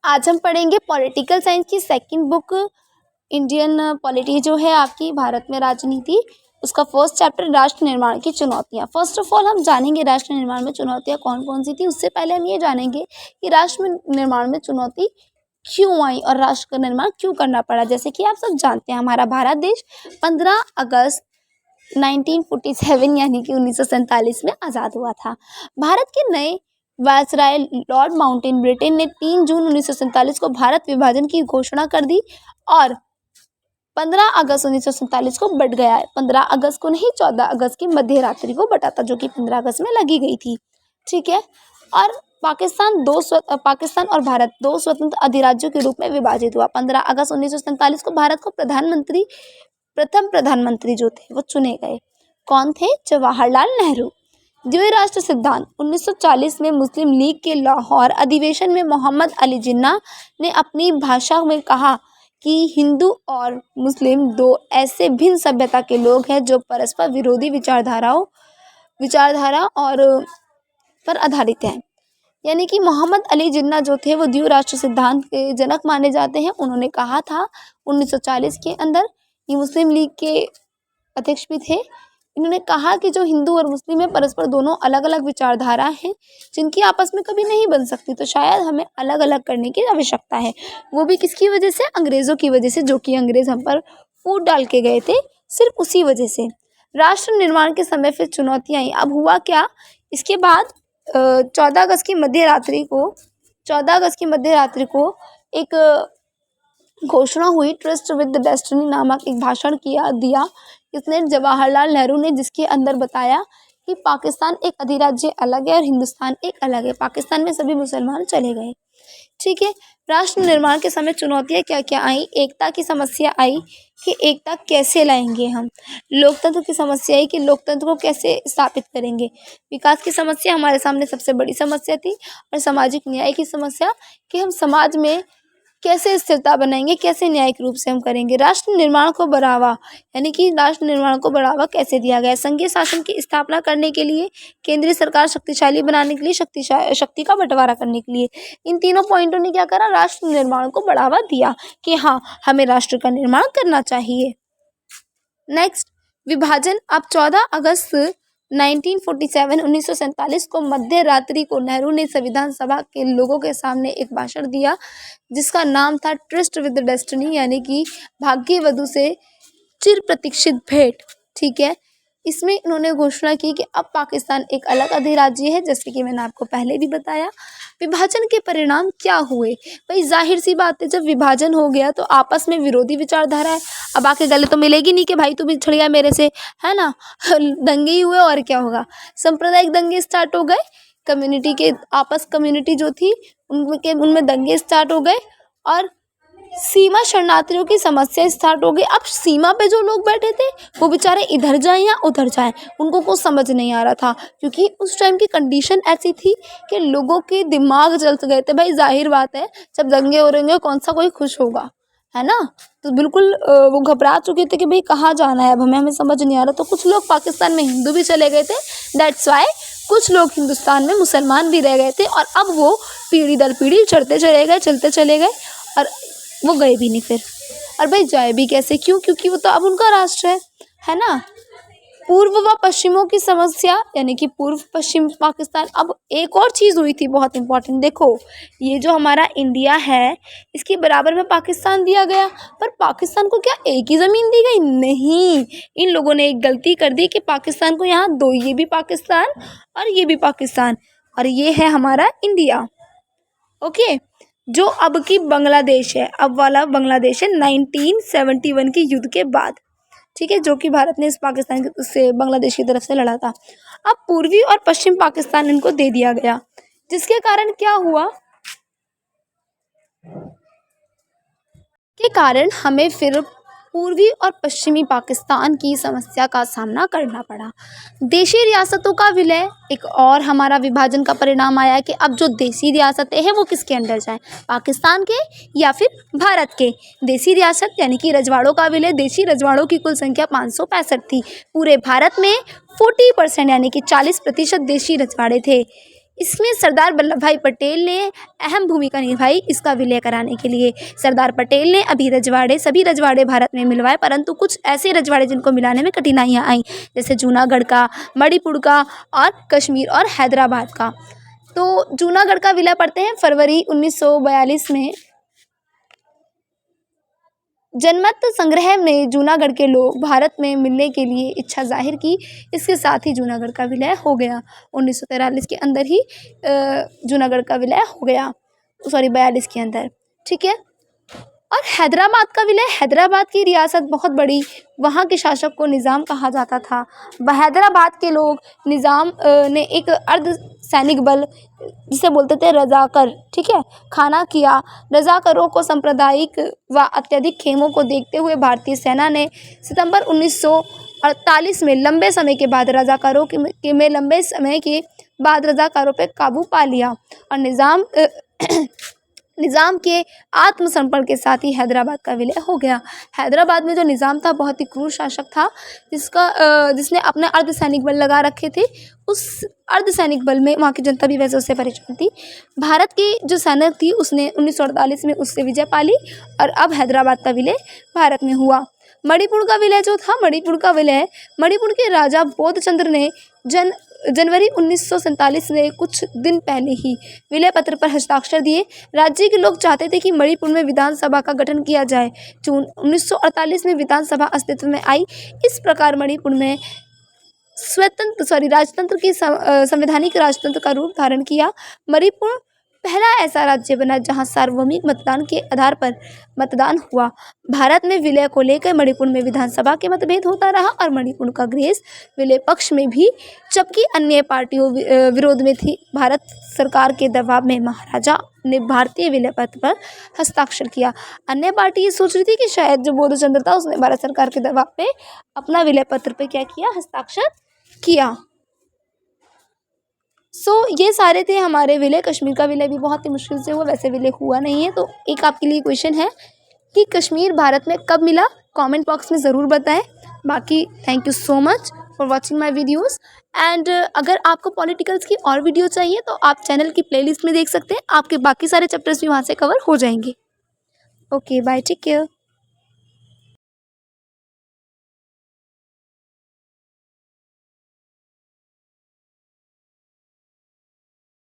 आज हम पढ़ेंगे पॉलिटिकल साइंस की सेकंड बुक इंडियन पॉलिटी जो है आपकी भारत में राजनीति, उसका फर्स्ट चैप्टर राष्ट्र निर्माण की चुनौतियाँ। फर्स्ट ऑफ ऑल हम जानेंगे राष्ट्र निर्माण में चुनौतियाँ कौन कौन सी थी। उससे पहले हम ये जानेंगे कि राष्ट्र निर्माण में चुनौती क्यों आई और राष्ट्र का निर्माण क्यों करना पड़ा। जैसे कि आप सब जानते हैं हमारा भारत देश 15 अगस्त 1947 यानी कि 1947 में आज़ाद हुआ था। भारत के नए वायसराय लॉर्ड माउंटबेटन ने 3 जून 1947 को भारत विभाजन की घोषणा कर दी और 15 अगस्त 1947 को बट गया है। 15 अगस्त को नहीं, 14 अगस्त की मध्य रात्रि को बटा था, जो कि 15 अगस्त में लगी गई थी। ठीक है। और पाकिस्तान और भारत दो स्वतंत्र अधिराज्यों के रूप में विभाजित हुआ। 15 अगस्त 1947 को भारत को प्रथम प्रधानमंत्री जो थे वो चुने गए। कौन थे? जवाहरलाल नेहरू। द्विराष्ट्र सिद्धांत 1940 में मुस्लिम लीग के लाहौर अधिवेशन में मोहम्मद अली जिन्ना ने अपनी भाषा में कहा कि हिंदू और मुस्लिम दो ऐसे भिन्न सभ्यता के लोग हैं जो परस्पर विरोधी विचारधारा और पर आधारित हैं। यानी कि मोहम्मद अली जिन्ना जो थे वो द्विराष्ट्र सिद्धांत के जनक माने जाते हैं। उन्होंने कहा था 1940 के अंदर, ये मुस्लिम लीग के अध्यक्ष भी थे। इन्होंने कहा कि जो हिंदू और मुस्लिम है परस्पर दोनों अलग अलग विचारधारा हैं जिनकी आपस में कभी नहीं बन सकती, तो शायद हमें अलग अलग करने की आवश्यकता है। वो भी किसकी वजह से? अंग्रेज़ों की वजह से, जो कि अंग्रेज़ हम पर फूट डाल के गए थे, सिर्फ उसी वजह से। राष्ट्र निर्माण के समय फिर चुनौतियाँ आई। अब हुआ क्या? इसके बाद 14 अगस्त की मध्य रात्रि को एक घोषणा हुई। ट्रस्ट विद द डेस्टिनी नामक एक भाषण दिया इसने जवाहरलाल नेहरू ने, जिसके अंदर बताया कि पाकिस्तान एक अधिराज्य अलग है और हिंदुस्तान एक अलग है। पाकिस्तान में सभी मुसलमान चले गए। ठीक है। राष्ट्र निर्माण के समय चुनौतियाँ क्या क्या आई? एकता की समस्या आई कि एकता कैसे लाएंगे हम। लोकतंत्र की समस्या आई कि लोकतंत्र को कैसे स्थापित करेंगे। विकास की समस्या हमारे सामने सबसे बड़ी समस्या थी। और सामाजिक न्याय की समस्या कि हम समाज में कैसे स्थिरता बनाएंगे, कैसे न्यायिक रूप से हम करेंगे। राष्ट्र निर्माण को बढ़ावा, यानी कि राष्ट्र निर्माण को बढ़ावा कैसे दिया गया। संघीय शासन की स्थापना करने के लिए, केंद्रीय सरकार शक्तिशाली बनाने के लिए, शक्ति का बंटवारा करने के लिए, इन तीनों पॉइंटों ने क्या करा? राष्ट्र निर्माण को बढ़ावा दिया कि हाँ, हमें राष्ट्र का निर्माण करना चाहिए। नेक्स्ट, विभाजन। अब 14 अगस्त 1947 को मध्य रात्रि को नेहरू ने संविधान सभा के लोगों के सामने एक भाषण दिया जिसका नाम था ट्रस्ट विद डेस्टिनी, यानी कि भाग्यवधु से चिर प्रतीक्षित भेंट। ठीक है। इसमें इन्होंने घोषणा की कि अब पाकिस्तान एक अलग अधिराज्य है, जैसे कि मैंने आपको पहले भी बताया। विभाजन के परिणाम क्या हुए? भाई जाहिर सी बात है, जब विभाजन हो गया तो आपस में विरोधी विचारधारा है। अब आके गले तो मिलेगी नहीं कि भाई तू भी छिड़ गया मेरे से, है ना। दंगे ही हुए और क्या होगा। सांप्रदायिक दंगे स्टार्ट हो गए। कम्युनिटी जो थी उनमें दंगे स्टार्ट हो गए और सीमा शरणार्थियों की समस्या स्टार्ट हो गई। अब सीमा पे जो लोग बैठे थे वो बेचारे इधर जाएं या उधर जाएं, उनको कुछ समझ नहीं आ रहा था, क्योंकि उस टाइम की कंडीशन ऐसी थी कि लोगों के दिमाग जल गए थे। भाई जाहिर बात है, जब दंगे हो रहे हैं कौन सा कोई खुश होगा, है ना। तो बिल्कुल वो घबरा चुके थे कि भाई कहाँ जाना है अब हमें समझ नहीं आ रहा। तो कुछ लोग पाकिस्तान में हिंदू भी चले गए थे, दैट्स वाई कुछ लोग हिंदुस्तान में मुसलमान भी रह गए थे। और अब वो पीढ़ी दर पीढ़ी चलते चले गए और वो गए भी नहीं फिर। और भाई जाए भी कैसे? क्यों? क्योंकि वो तो अब उनका राष्ट्र है ना। पूर्व व पश्चिमों की समस्या, यानी कि पूर्व पश्चिम पाकिस्तान। अब एक और चीज़ हुई थी बहुत इंपॉर्टेंट। देखो, ये जो हमारा इंडिया है इसके बराबर में पाकिस्तान दिया गया, पर पाकिस्तान को क्या एक ही ज़मीन दी गई? नहीं, इन लोगों ने एक गलती कर दी कि पाकिस्तान को यहाँ दो, ये भी पाकिस्तान और ये भी पाकिस्तान, और ये है हमारा इंडिया। ओके। जो अब की बांग्लादेश है, अब वाला बांग्लादेश है 1971 के युद्ध के बाद। ठीक है। जो कि भारत ने इस पाकिस्तान से बांग्लादेश की तरफ से लड़ा था। अब पूर्वी और पश्चिम पाकिस्तान इनको दे दिया गया, जिसके कारण क्या हुआ के कारण हमें फिर पूर्वी और पश्चिमी पाकिस्तान की समस्या का सामना करना पड़ा। देशी रियासतों का विलय, एक और हमारा विभाजन का परिणाम आया कि अब जो देशी रियासतें हैं वो किसके अंडर जाएं, पाकिस्तान के या फिर भारत के। देशी रियासत यानी कि रजवाड़ों का विलय। देशी रजवाड़ों की कुल संख्या 565 थी। पूरे भारत में 40% यानी कि 40% देशी रजवाड़े थे। इसमें सरदार वल्लभ भाई पटेल ने अहम भूमिका निभाई इसका विलय कराने के लिए। सरदार पटेल ने सभी रजवाड़े भारत में मिलवाए, परंतु कुछ ऐसे रजवाड़े जिनको मिलाने में कठिनाइयाँ आईं, जैसे जूनागढ़ का, मणिपुर का और कश्मीर और हैदराबाद का। तो जूनागढ़ का विलय पढ़ते हैं। फरवरी 1942 में जनमत संग्रह में जूनागढ़ के लोग भारत में मिलने के लिए इच्छा जाहिर की। इसके साथ ही जूनागढ़ का विलय हो गया। 1943 के अंदर ही जूनागढ़ का विलय हो गया, 42 के अंदर, ठीक है। और हैदराबाद का विलय, हैदराबाद की रियासत बहुत बड़ी, वहाँ के शासक को निज़ाम कहा जाता था। हैदराबाद के लोग निज़ाम ने एक अर्ध सैनिक बल, जिसे बोलते थे रजाकर, ठीक है, खाना किया। रजाकरों को सांप्रदायिक व अत्यधिक खेमों को देखते हुए भारतीय सेना ने सितंबर 1948 में लंबे समय के बाद रजाकारों पर काबू पा लिया और निज़ाम के आत्मसमर्पण के साथ ही हैदराबाद का विलय हो गया। हैदराबाद में जो निज़ाम था बहुत ही क्रूर शासक था, जिसने अपने अर्धसैनिक बल लगा रखे थे। उस अर्धसैनिक बल में वहाँ की जनता भी वैसे उससे परेशान थी। भारत की जो सेना थी उसने 1948 में उससे विजय पा ली और अब हैदराबाद का विलय भारत में हुआ। मणिपुर का विलय जो था, मणिपुर के राजा बोधचंद्र ने जनवरी 1947 में कुछ दिन पहले ही विलय पत्र पर हस्ताक्षर दिए। राज्य के लोग चाहते थे कि मणिपुर में विधानसभा का गठन किया जाए। जून 1948 में विधानसभा अस्तित्व में आई। इस प्रकार मणिपुर में राजतंत्र की संवैधानिक राजतंत्र का रूप धारण किया। मणिपुर पहला ऐसा राज्य बना जहां सार्वभौमिक मतदान के आधार पर मतदान हुआ। भारत में विलय को लेकर मणिपुर में विधानसभा के मतभेद होता रहा और मणिपुर का कांग्रेस विलय पक्ष में भी, जबकि अन्य पार्टियों विरोध में थी। भारत सरकार के दबाव में महाराजा ने भारतीय विलय पत्र पर हस्ताक्षर किया। अन्य पार्टी ये सोच रही थी कि शायद जो बोधचंद्र था उसने भारत सरकार के दबाव पे अपना विलय पत्र पे क्या किया, हस्ताक्षर किया। ये सारे थे हमारे विलय। कश्मीर का विलय भी बहुत ही मुश्किल से हुआ, वैसे विलय हुआ नहीं है। तो एक आपके लिए क्वेश्चन है कि कश्मीर भारत में कब मिला, कमेंट बॉक्स में ज़रूर बताएं। बाकी thank you so much for watching my videos. And अगर आपको पॉलिटिकल्स की और वीडियो चाहिए तो आप चैनल की प्लेलिस्ट में देख सकते हैं। आपके बाकी सारे चैप्टर्स भी वहाँ से कवर हो जाएंगे। Okay bye, take care.